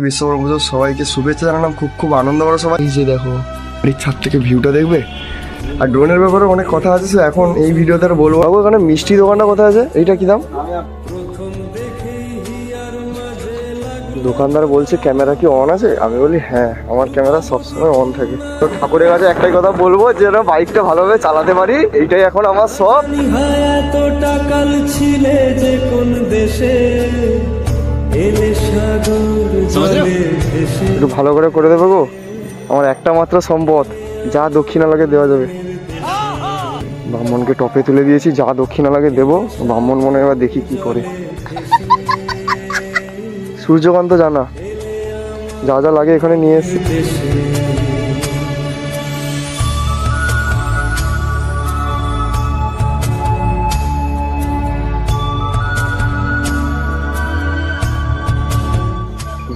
বিশ্বকর্মা পুজোর সবাইকে শুভেচ্ছা জানালাম। খুব খুব আনন্দ করো সবাই। এই যে দেখো বাড়ির ছাদ থেকে ভিউটা দেখবে। আর ড্রোনের ব্যাপারে অনেক কথা আছে, সো এখন এই ভিডিওতে আর বলবো। এখানে মিষ্টি দোকানটা কোথায় আছে? এইটা কি দাম? দোকানদার বলছে ক্যামেরা কি অন আছে? আমি বলি হ্যাঁ, আমার ক্যামেরা সবসময় অন থাকে। তো ঠাকুরের কাছে একটাই কথা বলবো, যে বাইকটা ভালোভাবে চালাতে পারি, এইটাই এখন আমার সব। একটু ভালো করে দেবো গো, আমার একটা মাত্র সম্পদ, যা দক্ষিণা লাগে দেওয়া যাবে। ব্রাহ্মণকে টপে তুলে দিয়েছি, যা দক্ষিণা লাগে দেবো। ব্রাহ্মণ মনে এবার দেখি কি করে। সূর্যকান্ত জানা যা যা লাগে এখানে নিয়ে এসেছি।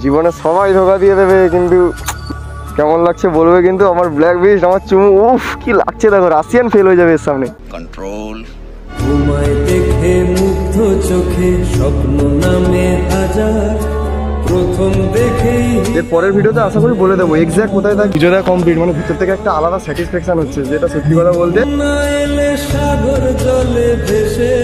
জীবনে সবাই ধোকা দিয়ে দেবে, কিন্তু কেমন লাগছে বলবে কিন্তু। আমার ব্ল্যাক বিস্ট, আমার চুমু, উফ কি লাগছে দেখো, রাশিয়ান ফেল হয়ে যাবে এর সামনে। কন্ট্রোল ঘুমায় দেখে মুগ্ধ চোখে স্বপ্ন নামে হাজার প্রথম দেখেই। এর পরের ভিডিওতে আশা করি বলে দেবো এক্স্যাক্ট কোথায় থাকে। ভিডিওটা কমপ্লিট, মানে ভিতর থেকে একটা আলাদা স্যাটিসফ্যাকশন হচ্ছে, যেটা সত্যি কথা বলতে। না এলে সাগর জলে ভেসে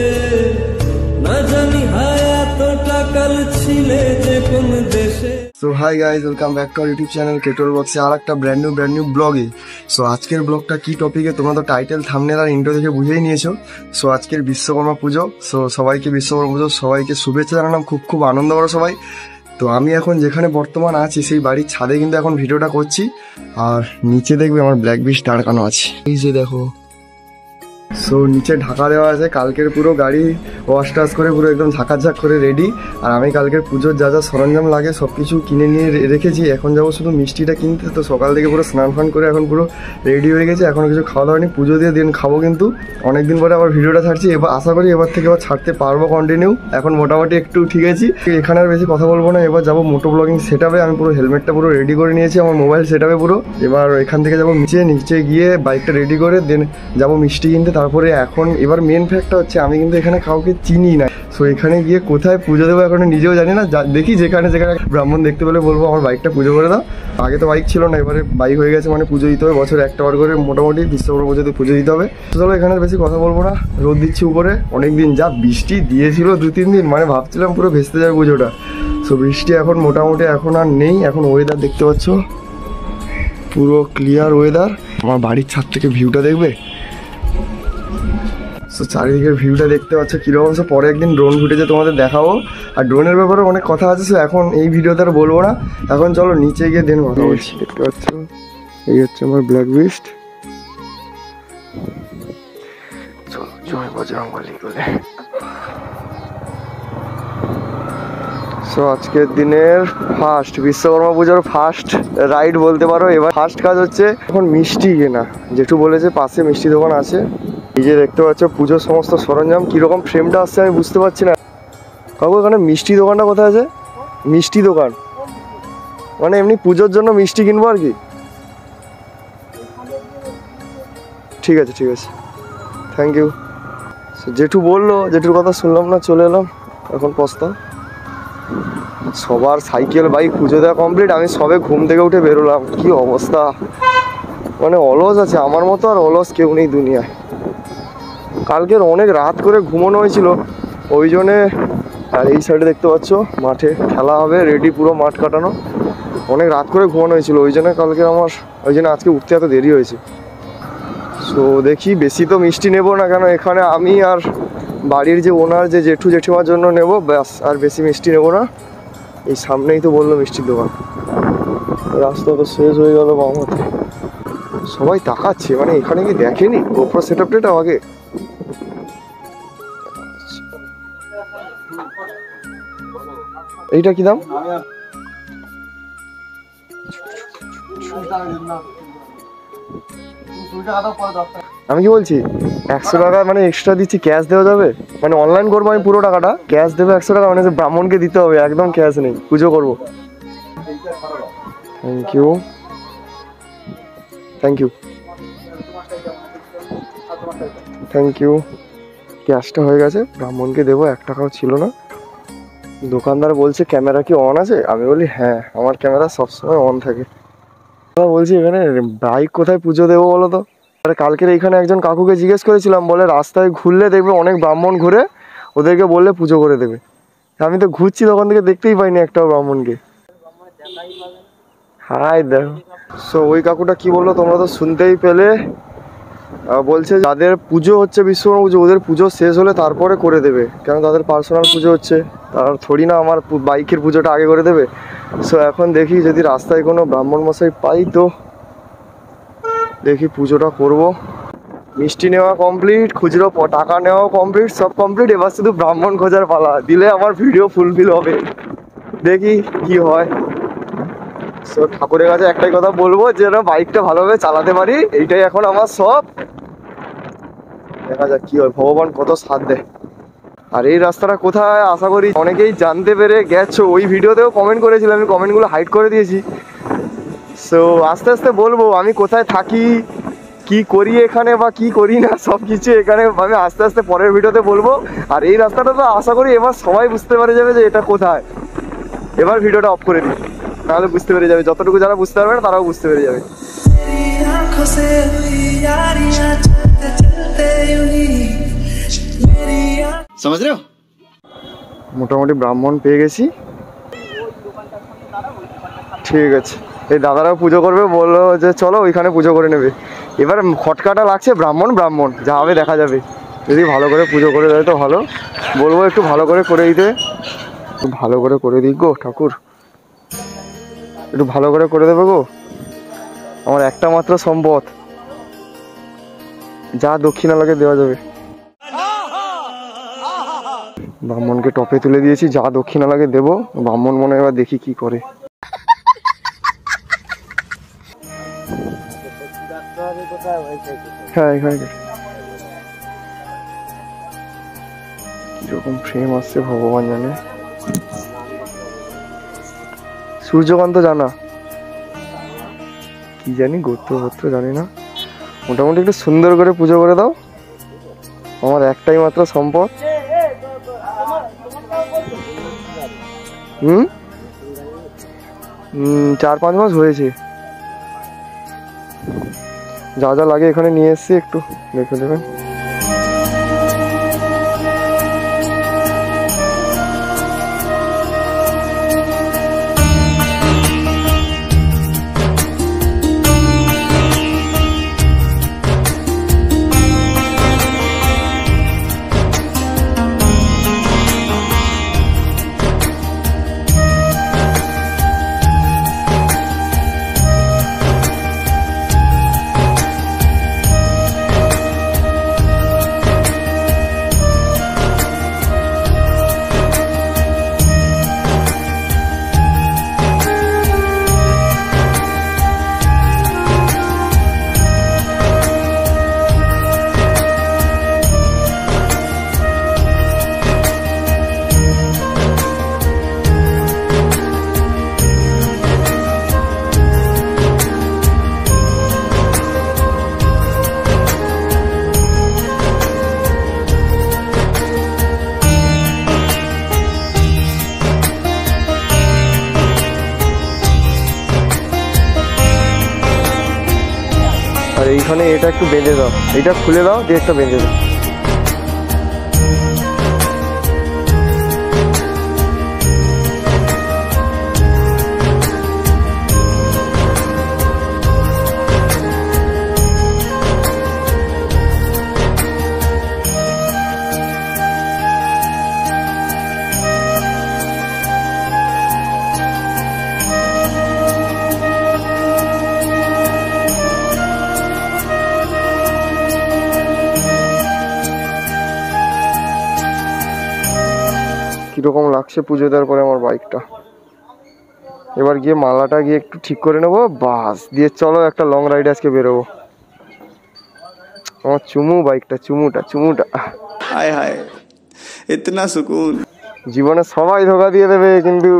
না জানি হায়াতটা কাল ছিলে যে কোন দেশে। So hi guys, welcome back to our YouTube channel Kettle বক্সে আর একটা ব্র্যান্ড নিউ ব্লগে। সো আজকের ব্লগটা কি টপিকে তোমরা তো টাইটেল থাম্বনেল আর ইন্ট্রো দেখে বুঝেই নিয়েছো। সো আজকের বিশ্বকর্মা পুজো। সো সবাইকে বিশ্বকর্মা পুজো সবাইকে শুভেচ্ছা জানালাম। খুব খুব আনন্দ করো সবাই। তো আমি এখন যেখানে বর্তমান আছি সেই বাড়ির ছাদে কিন্তু এখন ভিডিওটা করছি। আর নিচে দেখবে আমার ব্ল্যাক বিস্ট দাঁড়ানো আছে, এই যে দেখো। সো নিচে ঢাকা দেওয়া আছে, কালকের পুরো গাড়ি ওয়াশ টাশ করে পুরো একদম ঝাঁকাঝাক করে রেডি। আর আমি কালকের পুজোর যা যা সরঞ্জাম লাগে সব কিছু কিনে নিয়ে রেখেছি। এখন যাবো শুধু মিষ্টিটা কিনতে। তো সকাল থেকে পুরো স্নান ফান করে এখন পুরো রেডি হয়ে গেছে। এখনও কিছু খাওয়া দাওয়া নেই, পুজো দিয়ে দিন খাবো। কিন্তু অনেকদিন পরে আবার ভিডিওটা ছাড়ছি, এবার আশা করি এবার থেকে আবার ছাড়তে পারবো কন্টিনিউ। এখন মোটামুটি একটু ঠিক আছি। এখানে আর বেশি কথা বলবো না, এবার যাবো মোটো ব্লগিং সেট আপে। আমি পুরো হেলমেটটা পুরো রেডি করে নিয়েছি আমার মোবাইল সেট আপে পুরো। এবার এখান থেকে যাবো নিচে গিয়ে বাইকটা রেডি করে দেন যাবো মিষ্টি কিনতে। তারপরে এখন এবার মেন ফ্যাক্টটা হচ্ছে আমি কিন্তু এখানে কাউকে চিনি না। সো এখানে গিয়ে কোথায় পুজো দেবো এখন নিজেও জানি না। দেখি যেখানে ব্রাহ্মণ দেখতে পেলে বলবো আমার বাইকটা পুজো করে দাও। আগে তো বাইক ছিল না, এবারে বাইক হয়ে গেছে, মানে পুজো দিতে হবে বছরে একটা বার করে মোটামুটি বিশ্বকর্মা পুজোতে পুজো দিতে হবে। তো চলো এখানে বেশি কথা বলবো না, রোদ দিচ্ছি উপরে অনেকদিন, যা বৃষ্টি দিয়েছিল 2-3 দিন, মানে ভাবছিলাম পুরো ভেস্তে যাবে পুজোটা। সো বৃষ্টি এখন মোটামুটি এখন আর নেই। এখন ওয়েদার দেখতে পাচ্ছ পুরো ক্লিয়ার ওয়েদার। আমার বাড়ির ছাদ থেকে ভিউটা দেখবে। সো চারিদিকের ভিউটা দেখতে পাচ্ছ কীরকম। সো পরে একদিন ড্রোন ফুটেজে তোমাদের দেখাবো। আর ড্রোনের ব্যাপারে অনেক কথা আছে, সো এখন এই ভিডিওতে আর বলবো না। এখন চলো নিচে গিয়ে দেন কথা বলছি। দেখতে পাচ্ছ এই হচ্ছে আমার ব্ল্যাক বিস্ট। চলো জয় বজরংবলী বলে। সো আজকের দিনের ফার্স্ট বিশ্বকর্মা পুজোর ফার্স্ট রাইড বলতে পারো। এবার ফার্স্ট কাজ হচ্ছে এখন মিষ্টি কেনা। জেঠু বলেছে পাশে মিষ্টি দোকান আছে। এই যে দেখতে পাচ্ছ পুজোর সমস্ত সরঞ্জাম। কীরকম ফ্রেমটা আসছে আমি বুঝতে পারছি না। কাকু এখানে মিষ্টি দোকানটা কোথায় আছে? মিষ্টি দোকান মানে এমনি পুজোর জন্য মিষ্টি কিনবো আর কি। ঠিক আছে থ্যাংক ইউ। জেঠু বললো, জেঠুর কথা শুনলাম না, চলে এলাম। এখন পস্তা সবার সাইকেল বাইক পুজো দেওয়া কমপ্লিট। আমি সবে ঘুম থেকে উঠে বেরোলাম, কি অবস্থা, মানে অলস আছে আমার মতো আর অলস কেউ নেই দুনিয়ায়। কালকের অনেক রাত করে ঘুমানো হয়েছিল ওই জন্যে। আর এই সাইডে দেখতে পাচ্ছ মাঠে খেলা হবে, রেডি পুরো মাঠ কাটানো। অনেক রাত করে ঘুমানো হয়েছিল ওই জন্য কালকে আমার, ওই জন্য আজকে উঠতে এত দেরি হয়েছে। সো দেখি বেশি তো মিষ্টি নেবো না, কেন এখানে আমি আর বাড়ির যে ওনার যে জেঠু জেঠিমার জন্য নেব ব্যাস, আর বেশি মিষ্টি নেবো না। এই সামনেই তো বললো মিষ্টির দোকান। রাস্তা তো শেষ হয়ে গেল বামাতে। সবাই তাকাচ্ছে, মানে এখানে কি দেখেনি গোপ্রো সেট আপটা আগে। এইটা কি দাম? আমি কি বলছি 100 টাকা মানে এক্সট্রা দিচ্ছি, ক্যাশ দেওয়া যাবে? মানে অনলাইন করবো আমি পুরো টাকাটা, ক্যাশ দেবে 100 টাকা, মানে ব্রাহ্মণকে দিতে হবে, একদম ক্যাশ নেই, পুজো করবো। Thank you. ক্যাশটা হয়ে গেছে, ব্রাহ্মণকে দেবো, 1 টাকাও ছিল না। দোকানদার বলছে ক্যামেরা কি অন আছে? আমি বলি হ্যাঁ, আমার ক্যামেরা সবসময় অন থাকে। বলছি এখানে বাইক কোথায় পুজো দেবো বলো তো? কালকের এইখানে একজন কাকুকে জিজ্ঞেস করেছিলাম, বলে রাস্তায় ঘুরলে দেখবে অনেক ব্রাহ্মণ ঘুরে, ওদেরকে বললে পুজো করে দেবে। আমি তো ঘুরছি তখন থেকে দেখতেই পাইনি একটাও ব্রাহ্মণকে। হাই দেখো। সো ওই কাকুটা কি বললো তোমরা তো শুনতেই পেলে। বলছে যাদের পুজো হচ্ছে বিশ্বকর্মা পুজো, ওদের পুজো শেষ হলে তারপরে করে দেবে, কেন তাদের পার্সোনাল পুজো হচ্ছে, তার থোড়ি না আমার বাইকের পুজোটা আগে করে দেবে। সো এখন দেখি যদি রাস্তায় কোনো ব্রাহ্মণ মশাই পাই তো দেখি পুজোটা করব। মিষ্টি নেওয়া কমপ্লিট, খুচরো টাকা নেওয়াও কমপ্লিট, সব কমপ্লিট। এবার শুধু ব্রাহ্মণ খোঁজার পালা, দিলে আমার ভিডিও ফুলফিল হবে। দেখি কি হয়। সো ঠাকুরের কাছে একটাই কথা বলবো, যেন বাইকটা ভালোভাবে চালাতে পারি, এইটাই এখন আমার সব। দেখা যাক কি হয়, ভগবান কত সাথ দেয়। আর এই রাস্তাটা কোথায় আশা করি অনেকেই জানতে পেরে গেছো। ওই ভিডিওতেও কমেন্ট করেছিলাম, আমি কমেন্টগুলো হাইড করে দিয়েছি। সো আস্তে আস্তে বলবো আমি কোথায় থাকি, কি করি এখানে বা কি করি না, সব কিছু এখানে আমি আস্তে আস্তে পরের ভিডিওতে বলবো। আর এই রাস্তাটা তো আশা করি এবার সবাই বুঝতে পারে যাবে যে এটা কোথায়। এবার ভিডিওটা অফ করে দিই, তাহলে বুঝতে পেরে যাবে। যতটুকু যারা বুঝতে পারবে না তারাও বুঝতে পেরে যাবে। মোটামুটি ব্রাহ্মণ পেয়ে গেছি, ঠিক আছে। এই দাদারাও পুজো করবে, বললো যে চলো ওইখানে পুজো করে নেবে। এবার খটকাটা লাগছে, ব্রাহ্মণ ব্রাহ্মণ যা হবে দেখা যাবে। যদি ভালো করে পুজো করে দেয় তো ভালো, বলবো একটু ভালো করে দিতে। একটু ভালো করে দিই গো ঠাকুর, একটু ভালো করে দেবে গো। আমার একটা মাত্র সম্পদ, যা দক্ষিণা লাগে দেওয়া যাবে। ব্রাহ্মণকে টপে তুলে দিয়েছি, যা দক্ষিণা লাগে দেবো। ব্রাহ্মণ মনে এবার দেখি কি করে। হ্যাঁ এখানে কিরকম ফ্রেম আসছে ভগবান জানে। সূর্যকান্ত জানা কি জানি, গোত্র জানি না। মোটামুটি একটু সুন্দর করে পুজো করে দাও, আমার একটাই মাত্র সম্পদ। 4-5 মাস হয়েছে। যা যা লাগে এখানে নিয়ে এসছি, একটু দেখে দেবেন। আর এইখানে এটা একটু বেঁধে দাও, এটা খুলে দাও, দিয়ে একটা বেঁধে দাও। কিরকম লাগছে পুজো দেওয়ার পরে আমার বাইকটা। এবার গিয়ে মালাটা গিয়ে একটু ঠিক করে নেবো, বাস দিয়ে চলো একটা লং রাইডে আজকে বেরোবো। আমার বাইকটা চুমুটা হায় হায় ইতনা সুকুন। জীবনে সবাই ধোকা দিয়ে দেবে, কিন্তু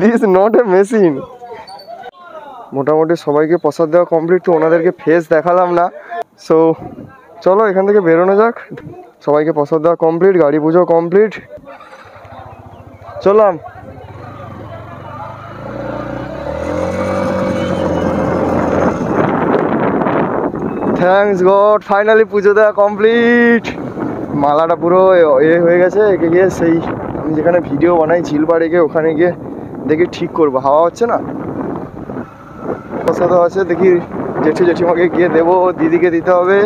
দিস নট এ মেশিন। মোটামুটি সবাইকে প্রসাদ দেওয়া কমপ্লিট, তো ওনাদেরকে ফেস দেখালাম না। সো চলো এখান থেকে বেরোনো যাক। সবাইকে প্রসাদ দেওয়া কমপ্লিট, গাড়ি পুজো কমপ্লিট। চললাম। থ্যাঙ্কস গড, ফাইনালি পুজো দেওয়া কমপ্লিট। মালাটা পুরো হয়ে গেছে, একে গিয়ে সেই আমি যেখানে ভিডিও বানাই ঝিলপাড়ে গিয়ে ওখানে গিয়ে দেখি ঠিক করবো। হাওয়া হচ্ছে না, প্রসাদও আছে, দেখি জেঠিমাকে গিয়ে দেবো, দিদিকে দিতে হবে।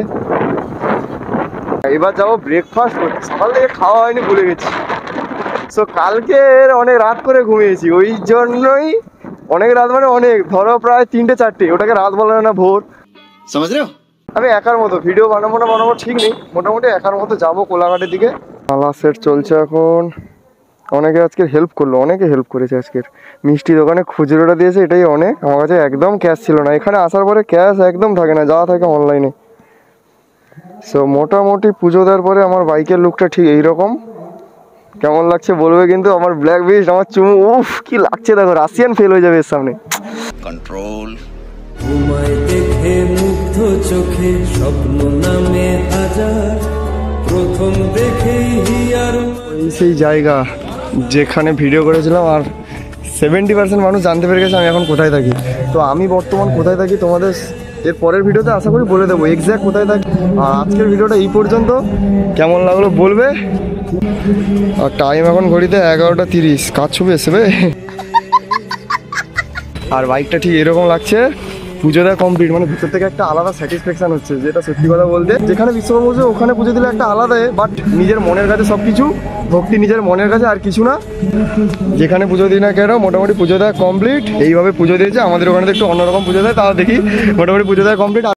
এবার যাবো ব্রেকফাস্ট করতে, সকাল থেকে খাওয়া হয়নি, ভুলে গেছি। সো কালকে অনেক রাত করে ঘুমিয়েছি, ওই জন্যই অনেক রাত মানে অনেক, ধরো প্রায় 3টে-4টে, ওটাকে রাত বলে না ভোর। समझ रहे हो? আমি একার মতো ভিডিও বানাবো না বানাবো ঠিক নেই, মোটামুটি একার মতো যাবো কোলাঘাটের দিকে। মালা সেট চলছে এখন। অনেকে আজকের হেল্প করলো, অনেকে হেল্প করেছে আজকের। মিষ্টি দোকানে খুচরোটা দিয়েছে, এটাই অনেক। আমার কাছে একদম ক্যাশ ছিল না, এখানে আসার পরে ক্যাশ একদম থাকে না, যা থাকে অনলাইনে। সো মোটামুটি পুজো দেওয়ার পরে আমার বাইকের লুকটা ঠিক এইরকম। কেমন লাগছে বলবে কিন্তু। আমার ব্ল্যাক বিস্ট, আমার চুমু, উফ কি লাগছে দেখো, রাশিয়ান ফেল হয়ে যাবে এর সামনে। कंट्रोल তোমায় দেখে মুগ্ধ চোখে স্বপ্ন নামে হাজার, প্রথম দেখেই হিয়ার সেই জায়গা যেখানে ভিডিও করেছিলাম, আর 70% মানুষ জানতে পেরে গেছে আমি এখন কোথায় থাকি। তো আমি বর্তমান কোথায় থাকি তোমাদের এর পরের ভিডিওতে আশা করি বলে দেবো এক্স্যাক্ট কোথায় থাকি। আর আজকের ভিডিওটা এই পর্যন্ত, কেমন লাগলো বলবে। আর টাইম এখন ঘড়িতে 11টা 30, কাজ ছবি এসবে। আর বাইকটা ঠিক এরকম লাগছে। পুজো দেওয়া কমপ্লিট, মানে ভিতর থেকে একটা আলাদা স্যাটিসফ্যাকশন হচ্ছে, যেটা সত্যি কথা বলতে। যেখানে বিশ্বকর্মা পুজো ওখানে পুজো দিলে একটা আলাদাই, বাট নিজের মনের কাছে সব কিছু, ভক্তি নিজের মনের কাছে, আর কিছু না। যেখানে পুজো দিই না কেন, মোটামুটি পুজো দেওয়া কমপ্লিট। এইভাবে পুজো দিয়েছে আমাদের ওখানে, একটু অন্যরকম পুজো দেয়, তাও দেখি মোটামুটি পুজো দেওয়া কমপ্লিট।